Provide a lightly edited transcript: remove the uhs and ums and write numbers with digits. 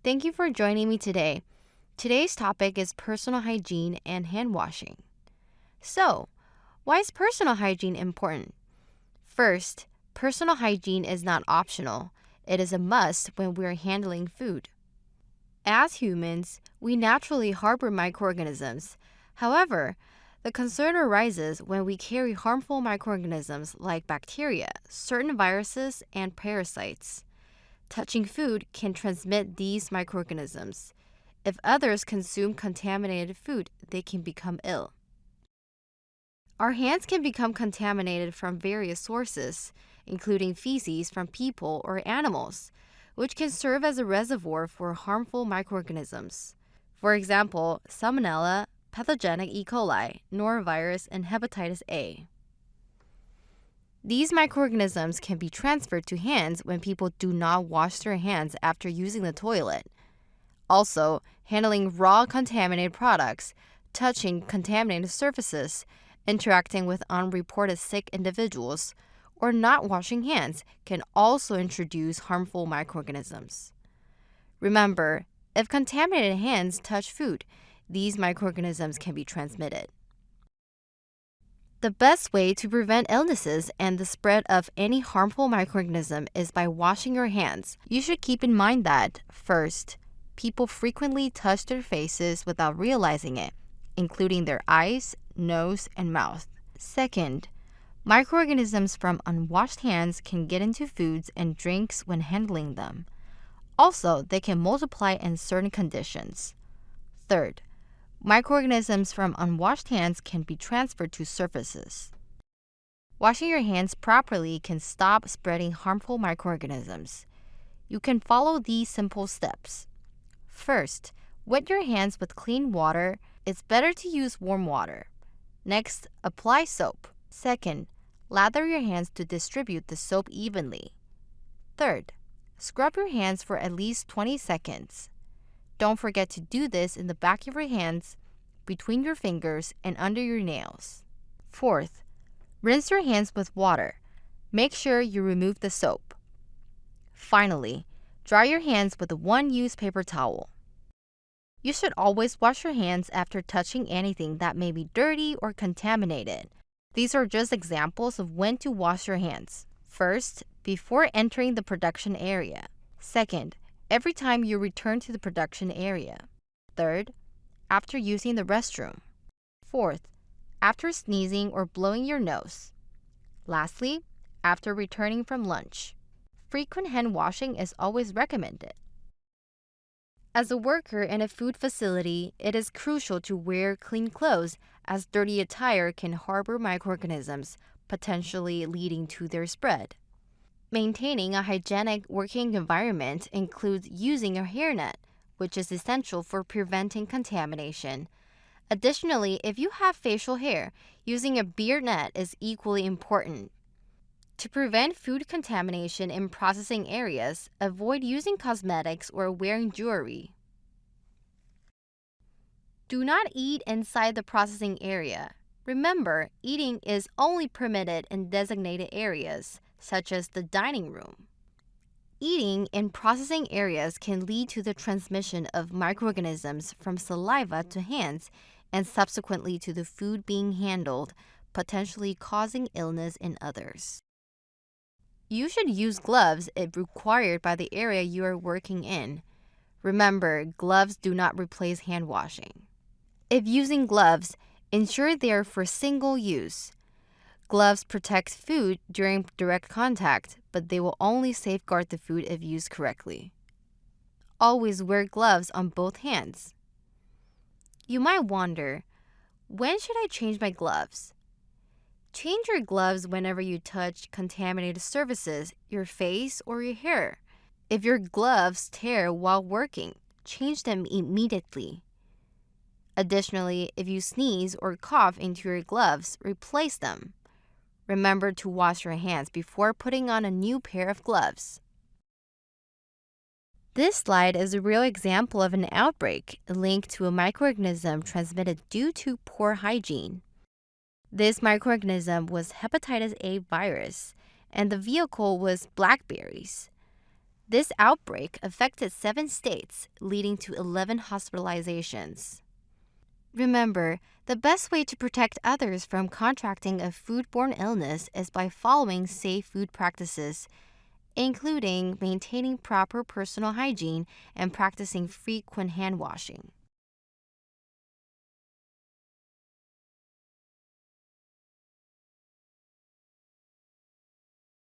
Thank you for joining me today. Today's topic is personal hygiene and hand washing. So, why is personal hygiene important? First, personal hygiene is not optional. It is a must when we're handling food. As humans, we naturally harbor microorganisms. However, the concern arises when we carry harmful microorganisms like bacteria, certain viruses, and parasites. Touching food can transmit these microorganisms. If others consume contaminated food, they can become ill. Our hands can become contaminated from various sources, including feces from people or animals, which can serve as a reservoir for harmful microorganisms. For example, Salmonella, pathogenic E. coli, norovirus, and hepatitis A. These microorganisms can be transferred to hands when people do not wash their hands after using the toilet. Also, handling raw contaminated products, touching contaminated surfaces, interacting with unreported sick individuals, or not washing hands can also introduce harmful microorganisms. Remember, if contaminated hands touch food, these microorganisms can be transmitted. The best way to prevent illnesses and the spread of any harmful microorganism is by washing your hands. You should keep in mind that, first, people frequently touch their faces without realizing it, including their eyes, nose, and mouth. Second, microorganisms from unwashed hands can get into foods and drinks when handling them. Also, they can multiply in certain conditions. Third, microorganisms from unwashed hands can be transferred to surfaces. Washing your hands properly can stop spreading harmful microorganisms. You can follow these simple steps. First, wet your hands with clean water. It's better to use warm water. Next, apply soap. Second, lather your hands to distribute the soap evenly. Third, scrub your hands for at least 20 seconds. Don't forget to do this in the back of your hands, between your fingers, and under your nails. Fourth, rinse your hands with water. Make sure you remove the soap. Finally, dry your hands with a one-use paper towel. You should always wash your hands after touching anything that may be dirty or contaminated. These are just examples of when to wash your hands. First, before entering the production area. Second, every time you return to the production area. Third, after using the restroom. Fourth, after sneezing or blowing your nose. Lastly, after returning from lunch. Frequent hand washing is always recommended. As a worker in a food facility, it is crucial to wear clean clothes as dirty attire can harbor microorganisms, potentially leading to their spread. Maintaining a hygienic working environment includes using a hairnet, which is essential for preventing contamination. Additionally, if you have facial hair, using a beard net is equally important. To prevent food contamination in processing areas, avoid using cosmetics or wearing jewelry. Do not eat inside the processing area. Remember, eating is only permitted in designated areas, such as the dining room. Eating in processing areas can lead to the transmission of microorganisms from saliva to hands and subsequently to the food being handled, potentially causing illness in others. You should use gloves if required by the area you are working in. Remember, gloves do not replace hand washing. If using gloves, ensure they are for single use. Gloves protect food during direct contact, but they will only safeguard the food if used correctly. Always wear gloves on both hands. You might wonder, when should I change my gloves? Change your gloves whenever you touch contaminated surfaces, your face, or your hair. If your gloves tear while working, change them immediately. Additionally, if you sneeze or cough into your gloves, replace them. Remember to wash your hands before putting on a new pair of gloves. This slide is a real example of an outbreak linked to a microorganism transmitted due to poor hygiene. This microorganism was hepatitis A virus, and the vehicle was blackberries. This outbreak affected 7 states, leading to 11 hospitalizations. Remember, the best way to protect others from contracting a foodborne illness is by following safe food practices, including maintaining proper personal hygiene and practicing frequent hand washing.